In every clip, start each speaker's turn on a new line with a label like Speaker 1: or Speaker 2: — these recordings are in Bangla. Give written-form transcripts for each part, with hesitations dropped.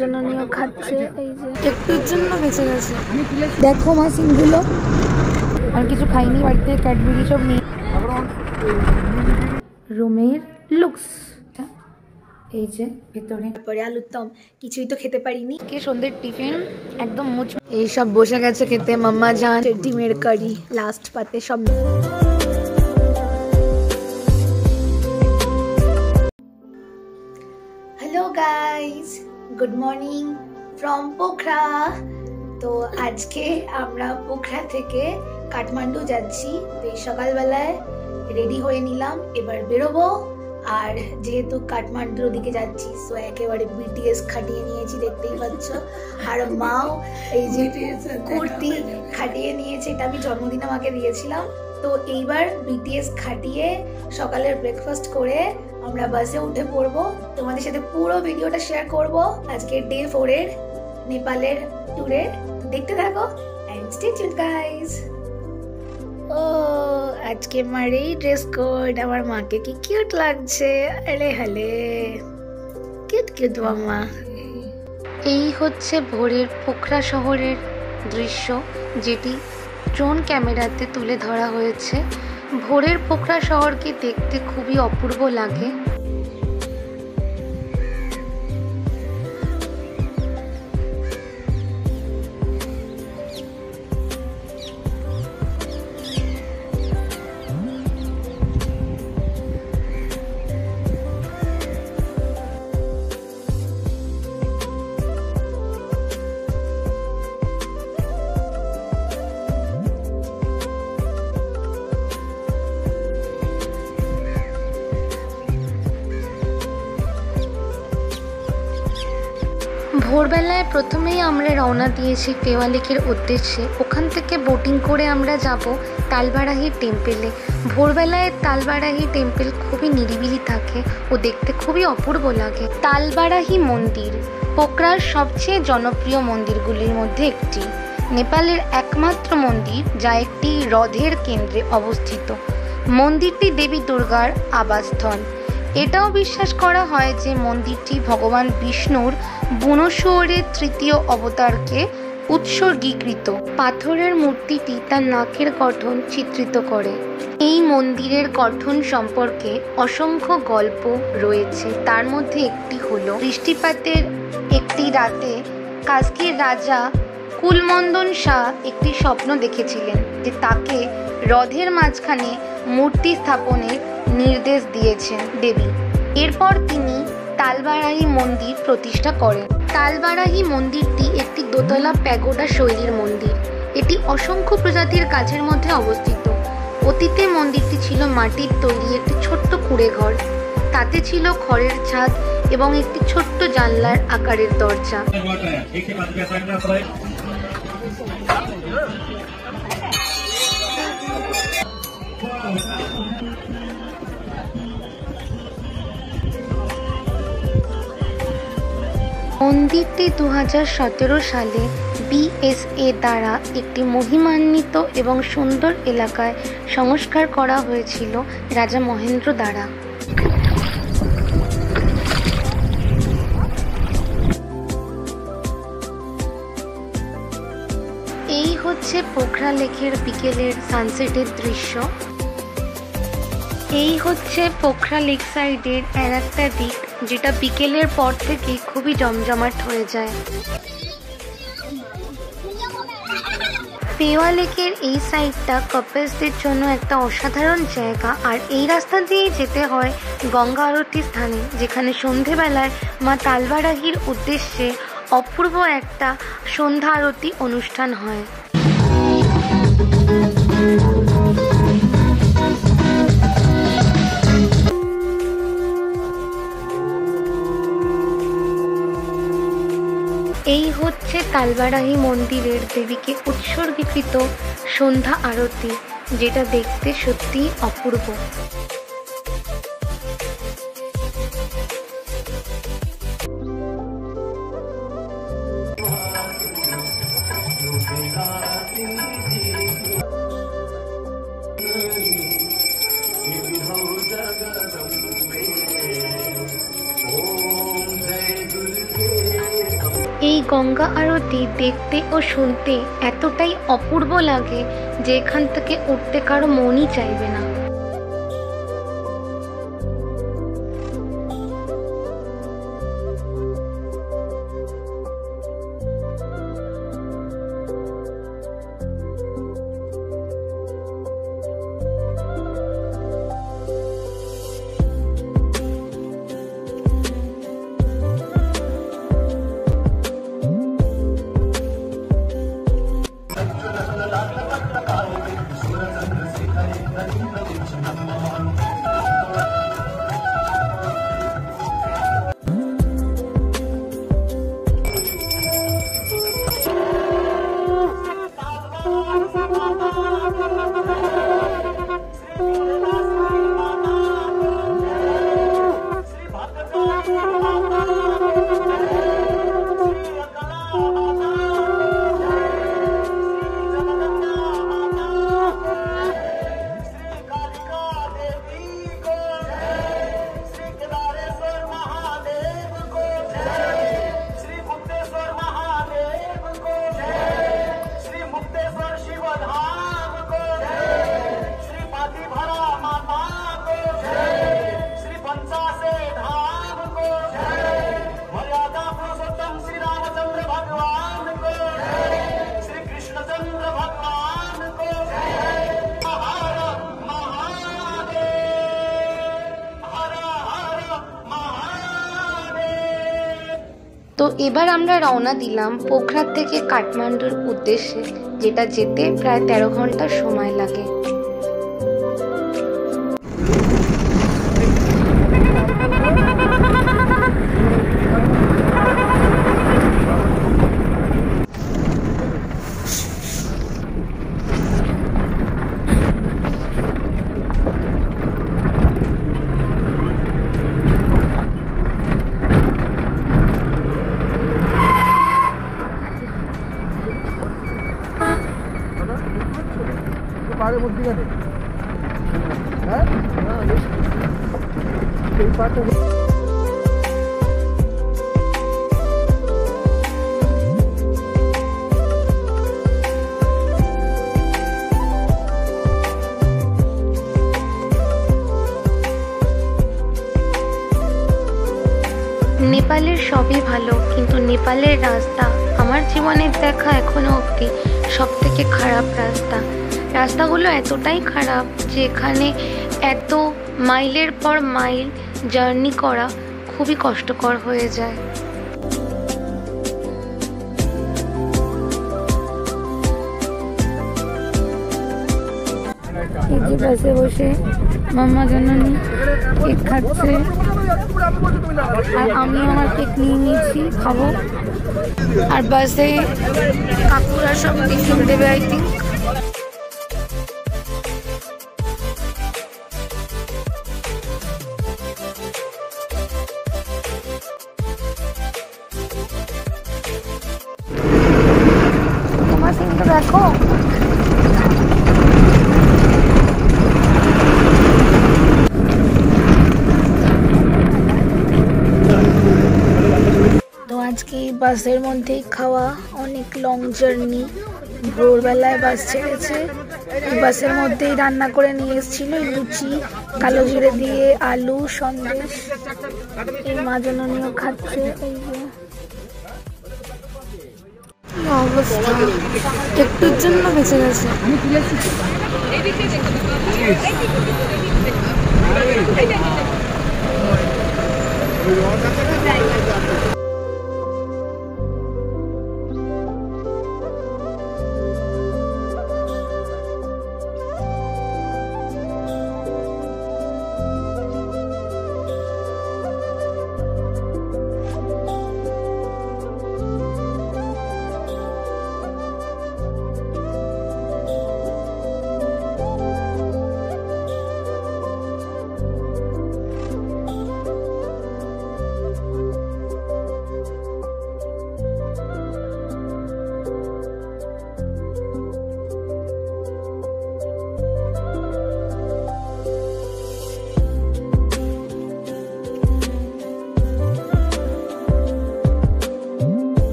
Speaker 1: জননীয় খাচ্ছে, এই যে একটুর জন্য বেঁচে গেছে। দেখো মা সিমগুলো, আর কিছু খাইনি, বাড়িতে ক্যাডবেরি সব নিয়ে। রুমের লুকস এই যে ভেতরে, তারপরে আলুর দম, কিছুই তো খেতে পারিনি। কে সন্ধ্যের টিফিন একদম মুচ, এই সব বসে গেছে খেতে। মাম্মা জান ডিমের কারি লাস্ট পাতে সব। Hello guys, good morning from Pokhara. তো আজকে আমরা পোখরা থেকে কাঠমান্ডু যাচ্ছি। তো এই সকালবেলায় রেডি হয়ে নিলাম, এবার বেরোবো। আর যেহেতু কাঠমান্ডুর ওদিকে যাচ্ছি, সো একেবারে বিটিএস খাটিয়ে নিয়েছি, দেখতেই পাচ্ছ। আর মাও এই যে কুর্তি খাটিয়ে নিয়েছে, এটা আমি জন্মদিনে মাকে দিয়েছিলাম। তো এইবার বিটিএস খাটিয়ে সকালের ব্রেকফাস্ট করে আমরা বাসে উঠে পড়বো। তোমাদের সাথে পুরো ভিডিওটা শেয়ার করব আজকে ডে 4 এর নেপালের ট্যুরের। দেখতে থাকো এন্ড স্টে টিউনড গাইস। ও আজকে আমার এই ড্রেস কোড, আমার মাকে কি কিউট লাগছে। আরে হলে কিউট কিউট মাম্মা। এই হচ্ছে ভোরের পোখরা শহরের দৃশ্য, যেটি ড্রোন ক্যামেরাতে তুলে ধরা হয়েছে। ভোরের পোখরা শহরকে দেখতে খুবই অপূর্ব লাগে। ভোরবেলায় প্রথমেই আমরা রওনা দিয়েছি পেওয়া লেকের উদ্দেশ্যে। ওখান থেকে বোটিং করে আমরা যাব তালবারাহি টেম্পেলে। ভোরবেলায় তালবারাহি টেম্পেল খুবই নিরিবিলি থাকে ও দেখতে খুবই অপূর্ব লাগে। তালবারাহি মন্দির পোখরার সবচেয়ে জনপ্রিয় মন্দিরগুলির মধ্যে একটি, নেপালের একমাত্র মন্দির যা একটি হ্রদের কেন্দ্রে অবস্থিত। মন্দিরটি দেবী দুর্গার আবাসস্থল। এটাও বিশ্বাস করা হয় যে মন্দিরটি ভগবান বিষ্ণুর বুনশুয়োরের তৃতীয় অবতারকে উৎসর্গীকৃত। পাথরের মূর্তিটি তার নাকের গঠন চিত্রিত করে। এই মন্দিরের গঠন সম্পর্কে অসংখ্য গল্প রয়েছে, তার মধ্যে একটি হলো বৃষ্টিপাতের একটি রাতে কাস্কির রাজা কুলমন্দন শাহ একটি স্বপ্ন দেখেছিলেন যে তাকে হ্রদের মাঝখানে মূর্তি স্থাপনের নির্দেশ দিয়েছেন দেবী। এরপর তিনি তালবারাহি মন্দির প্রতিষ্ঠা করেন। তালবারাহি মন্দিরটি একটি দোতলা প্যাগোডা শৈলীর মন্দির। এটি অসংখ্য প্রজাতির গাছের মধ্যে অবস্থিত। অতীতে মন্দিরটি ছিল মাটির তৈরি একটি ছোট্ট কুঁড়ে ঘর। তাতে ছিল খড়ের ছাদ এবং একটি ছোট্ট জানলার আকারের দরজা। মন্দিরটি 2017 সালে BSA দ্বারা একটি মহিমান্বিত এবং সুন্দর এলাকায় সংস্কার করা হয়েছিল রাজা মহেন্দ্র দ্বারা। এই হচ্ছে পোখরা লেকের বিকেলের সানসেটের দৃশ্য। এই হচ্ছে পোখরা লেক সাইডের আর একটা দিক, যেটা বিকেলের পর থেকে খুবই জমজমাট হয়ে যায়। পেওয়া লেকের এই সাইডটা কাপলসদের জন্য একটা অসাধারণ জায়গা। আর এই রাস্তা দিয়ে যেতে হয় গঙ্গা আরতির স্থানে, যেখানে সন্ধেবেলায় মা তালবারাহির উদ্দেশ্যে অপূর্ব একটা সন্ধ্যা আরতি অনুষ্ঠান হয়। এই হচ্ছে তালবারাহি মন্দিরের দেবীকে উৎসর্গীকৃত সন্ধ্যা আরতি, যেটা দেখতে সত্যিই অপূর্ব। এই গঙ্গা আরতি দেখতে ও শুনতে এতটাই অপূর্ব লাগে যে এখান থেকে উঠতে কারো মনই চাইবে না। তো এবার আমরা রওনা দিলাম পোখরাজ থেকে কাঠমান্ডুর উদ্দেশ্যে, যেটা যেতে প্রায় 13 ঘন্টা সময় লাগে। নেপালের সবই ভালো, কিন্তু নেপালের রাস্তা আমার জীবনের দেখা এখনো অবধি সব থেকে খারাপ রাস্তা। রাস্তাগুলো এতটাই খারাপ যে এখানে এত মাইলের পর মাইল জার্নি করা খুবই কষ্টকর হয়ে যায়। এই যে বাসে বসে মাম্মা জননী কেক খাচ্ছে, আর আমি আমার কেক নিয়ে নিয়েছি, খাবো। আর বাসে কাকুরা সব টিফিন দেবে আই থিঙ্ক। তোমার সিনটা দেখো, আজকে বাসের মধ্যেই খাওয়া, অনেক লং জার্নি, ভোরবেলায় বাস ছেড়েছে। বাসের মধ্যেই রান্না করে নিয়ে এসেছিল লুচি, কালো জিরে দিয়ে আলু, সন্দেশ। এই মা জননীও খাচ্ছে। এই যে অবস্থা, একটুর জন্য বেঁচে গেছে।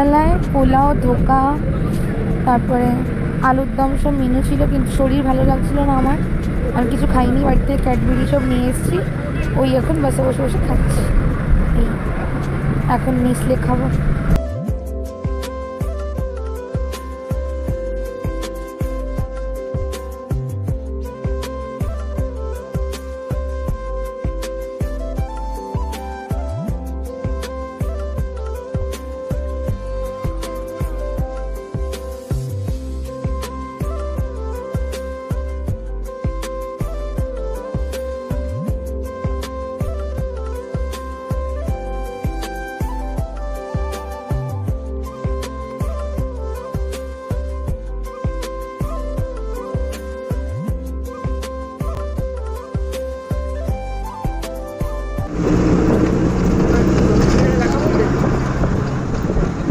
Speaker 1: দুপুরবেলায় পোলাও, ধোকা, তারপরে আলুর দম সব মেনু ছিল, কিন্তু শরীর ভালো লাগছিল না আমার, আর কিছু খাইনি। বাড়িতে ক্যাডবেরি সব নিয়ে এসেছি, ওই এখন বসে বসে বসে খাচ্ছি। এই এখন নেসলে খাবো।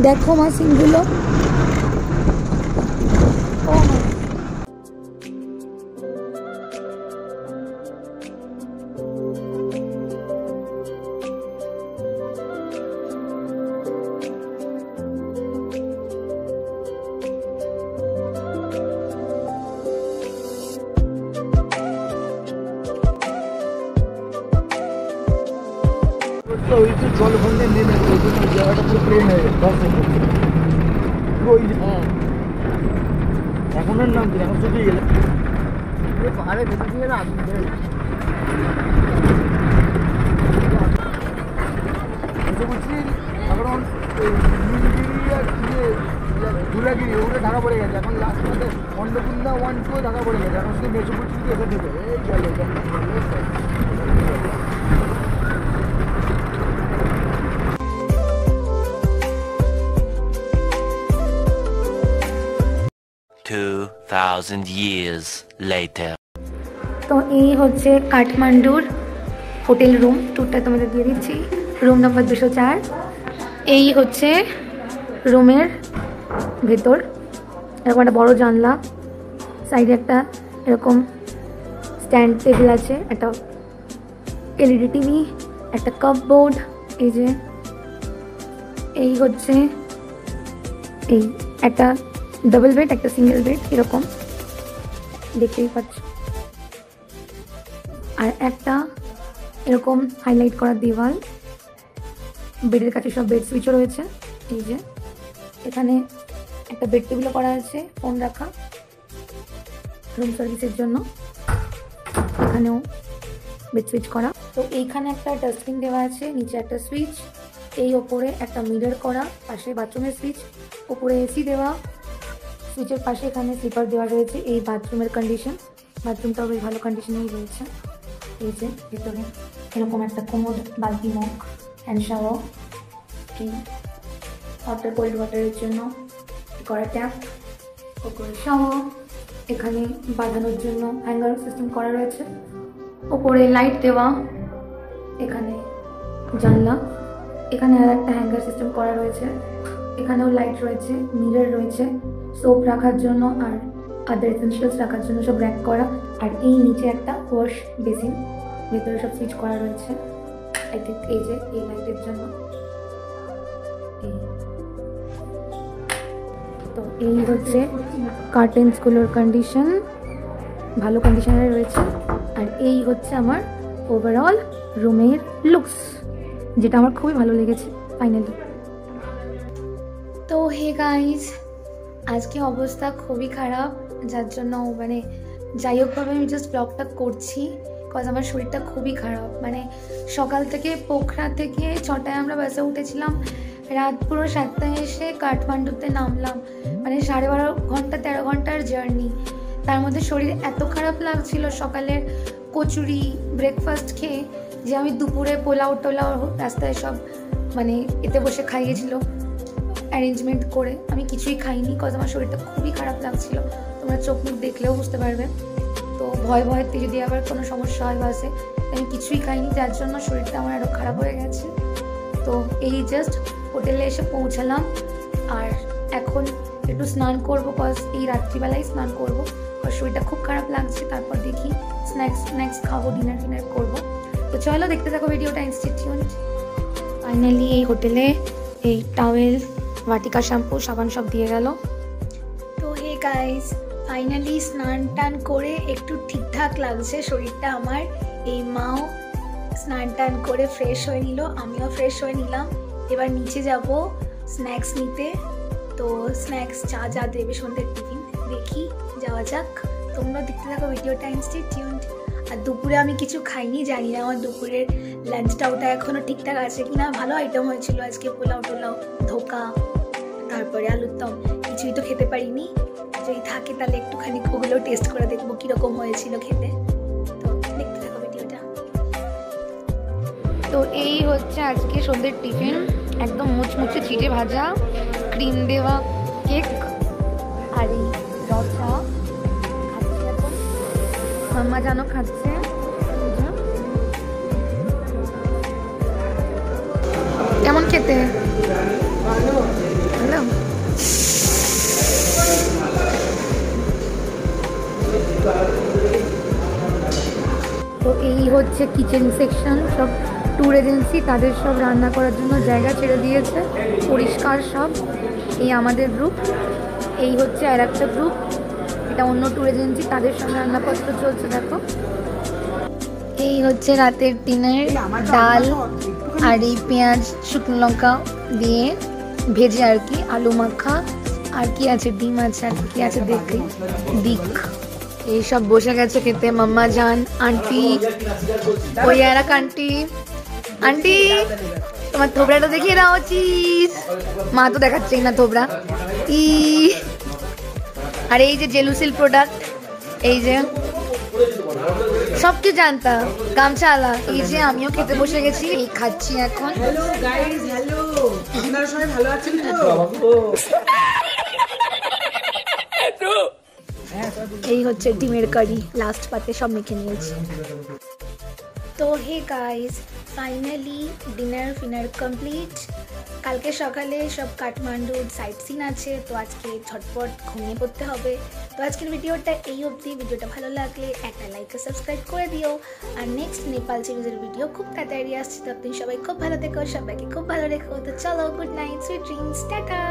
Speaker 1: দেখো মাসিনগুলো,
Speaker 2: জল ভরলে নেমে জায়গাটা পুরো প্লেন হয়ে গেছে 10 সেকেন্ড এখন আর নাম এখন শুকিয়ে গেলে পাহাড়ে ভেতর দিয়ে না আগুন ধরে বলছি এখন ধুলাগিরি ওগুলো ঢাকা পড়ে গেছে। এখন লাস্ট মাসে অন্নপূর্ণা 1-2 ঢাকা পড়ে গেছে। এখন শুধু মেসোপট্টি এসে ঢুকে এই গেল।
Speaker 3: 2000 years later.
Speaker 1: তো এই হচ্ছে কাঠমান্ডুর হোটেল রুম টুরটা তোমাদের দিয়ে দিচ্ছি। Room number 204। এই হচ্ছে রুমের ভেতর, এরকম একটা বড় জানলা, সাইডে একটা এরকম স্ট্যান্ড টেবিল আছে, একটা এলইডি টিভি, একটা কাপবোর্ড। এই যে এই হচ্ছে এই একটা ডাবল বেড, একটা সিঙ্গেল বেড, এরকম দেখতেই পাচ্ছ। আর একটা এরকম হাইলাইট করা দেওয়াল, বেডের কাছে সব বেড সুইচও রয়েছে। এই যে এখানে একটা বেড টেবিলও করা আছে ফোন রাখা রুম সার্ভিসের জন্য, এখানেও বেড সুইচ করা। তো এইখানে একটা ডাস্টবিন দেওয়া আছে, নিচে একটা সুইচ, এই ওপরে একটা মিরর করা, পাশে বাথরুমের সুইচ, ওপরে এসি দেওয়া, সুইচের পাশে এখানে স্লিপার দেওয়া রয়েছে। এই বাথরুমের কন্ডিশন, বাথরুমটাও বেশ ভালো কন্ডিশনেই রয়েছে। এই যে ভিতরে এরকম একটা কোমোড, বালতি, মগ, হ্যান্ড শাওয়ার, এই ওয়াটার, কোল্ড ওয়াটারের জন্য করা ট্যাপ, ওপরে শাওয়ার, এখানে বাঁধানোর জন্য হ্যাঙ্গার সিস্টেম করা রয়েছে, ওপরে লাইট দেওয়া, এখানে জানলা, এখানে আর একটা হ্যাঙ্গার সিস্টেম করা রয়েছে, এখানেও লাইট রয়েছে, মিরর রয়েছে, সোপ রাখার জন্য আর আদার এসেনশিয়ালস রাখার জন্য সব র্যাক করা। আর এই নিচে একটা ওয়াশ বেসিন, ভেতরে সব সুইচ করা রয়েছে। আই থিঙ্ক এই যে এই লাইটের জন্য। তো এই হচ্ছে কার্টেন্সগুলোর কন্ডিশন, ভালো কন্ডিশনে রয়েছে। আর এই হচ্ছে আমার ওভারঅল রুমের লুকস, যেটা আমার খুবই ভালো লেগেছে ফাইনালি। তো হে গাইজ, আজকে অবস্থা খুবই খারাপ, যার জন্য মানে যাই হোকভাবে আমি জাস্ট ব্লগটা করছি, বিকজ আমার শরীরটা খুবই খারাপ। মানে সকাল থেকে পোখরা থেকে 6টায় আমরা বাসে উঠেছিলাম, রাত পুরো 7টায় এসে কাঠমান্ডুতে নামলাম, মানে 12.5 ঘন্টা 13 ঘন্টার জার্নি। তার মধ্যে শরীর এত খারাপ লাগছিল সকালের কচুরি ব্রেকফাস্ট খেয়ে, যে আমি দুপুরে পোলাও টোলাও রাস্তায় সব মানে এতে বসে খাইয়েছিল অ্যারেঞ্জমেন্ট করে, আমি কিছুই খাইনি, কজ আমার শরীরটা খুবই খারাপ লাগছিল। তোমরা চোখ মুখ দেখলেও বুঝতে পারবে। তো ভয়তে যদি আবার কোনো সমস্যা হয় বাসে, আমি কিছুই খাইনি, যার জন্য শরীরটা আমার আরও খারাপ হয়ে গেছে। তো এই জাস্ট হোটেলে এসে পৌঁছালাম, আর এখন একটু স্নান করবো, কজ এই রাত্রিবেলায় স্নান করবো, আর শরীরটা খুব খারাপ লাগছে। তারপর দেখি স্ন্যাক্স খাবো, ডিনার করবো। তো চলো দেখতে থাকো ভিডিওটা, ইনস্টিটিউট। ফাইনালি এই হোটেলে এই টাওয়েল বাটিকা শ্যাম্পু সাবান সব দিয়ে গেল।
Speaker 4: তো হে গাইস, ফাইনালি স্নান টান করে একটু ঠিকঠাক লাগছে শরীরটা আমার। এই মাও স্নান টান করে ফ্রেশ হয়ে নিল, আমিও ফ্রেশ হয়ে নিলাম। এবার নিচে যাব স্ন্যাক্স নিতে। তো স্ন্যাক্স যা দেবে সন্ধ্যের টিফিন, দেখি যাওয়া যাক। তোমরা দেখতে থাকো ভিডিওটা, স্টে টিউনড। আর দুপুরে আমি কিছু খাইনি, জানি না আমার দুপুরের লাঞ্চটা ওটা এখনও ঠিকঠাক আছে কিনা। ভালো আইটেম হয়েছিল আজকে, পোলাও টোলাও, ধোকা, তারপরে আলুর দম, কিছুই তো খেতে পারিনি। যদি থাকে তাহলে একটুখানি ওগুলো টেস্ট করে দেখবো কীরকম হয়েছিল খেতে। তো দেখতে থাকো ভিডিওটা।
Speaker 1: তো এই হচ্ছে আজকে সন্ধ্যের টিফিন, একদম মুচমুচে চিড়ে ভাজা, ক্রিম দেওয়া কেক আর এই রসা খাচ্ছি এখন। মাম্মা জানো খাচ্ছে। কেমন খেতে? ভালো। তো এই হচ্ছে কিচেন সেকশন, সব ট্যুর এজেন্সি তাদের সব রান্না করার জন্য জায়গা ছেড়ে দিয়েছে, পরিষ্কার সব। এই আমাদের গ্রুপ, এই হচ্ছে আর একটা গ্রুপ, এটা অন্য ট্যুর এজেন্সি, তাদের সব রান্নাপত্র চলছে। দেখো এই হচ্ছে রাতের ডিনার, ডাল আর এই পেঁয়াজ শুকনো লঙ্কা দিয়ে ভেজে আর কি, আলু মাখা আর কি আছে, ডিম আছে আর কি আছে দেখি দিক। এইসব বসে গেছে খেতে মাম্মা জান, আন্টি, ওই আর এক আন্টি। আন্টি তোমার থোবড়াটা দেখিয়ে দাও চিজ। মা তো দেখাচ্ছেই না থোবড়া। আর এই যে জেলুসিল প্রোডাক্ট, এই যে সব কি জানতা গামছা আলা। এই যে আমিও খেতে বসে গেছি, এই খাচ্ছি এখন।
Speaker 5: হ্যালো গাইস, হ্যালো, আপনারা সবাই ভালো আছেন তো?
Speaker 4: এই হচ্ছে ডিমের কারি, লাস্ট পাতে সব মেখে নিয়েছি। তো হে গাইস, ফাইনালি ডিনার ফিনার কমপ্লিট। কালকে সকালে সব কাঠমান্ডুর সাইট সিন আছে, তো আজকে ঝটপট ঘুমিয়ে পড়তে হবে। তো আজকের ভিডিওটা এই অবধি। ভিডিওটা ভালো লাগলে একটা লাইক আর সাবস্ক্রাইব করে দিও। আর নেক্সট নেপাল সিরিজের ভিডিও খুব তাড়াতাড়ি আসছে, তো আপনি সবাই খুব ভালো থেকো, সবাইকে খুব ভালো রেখো। তো চলো, good night, sweet dreams, tata.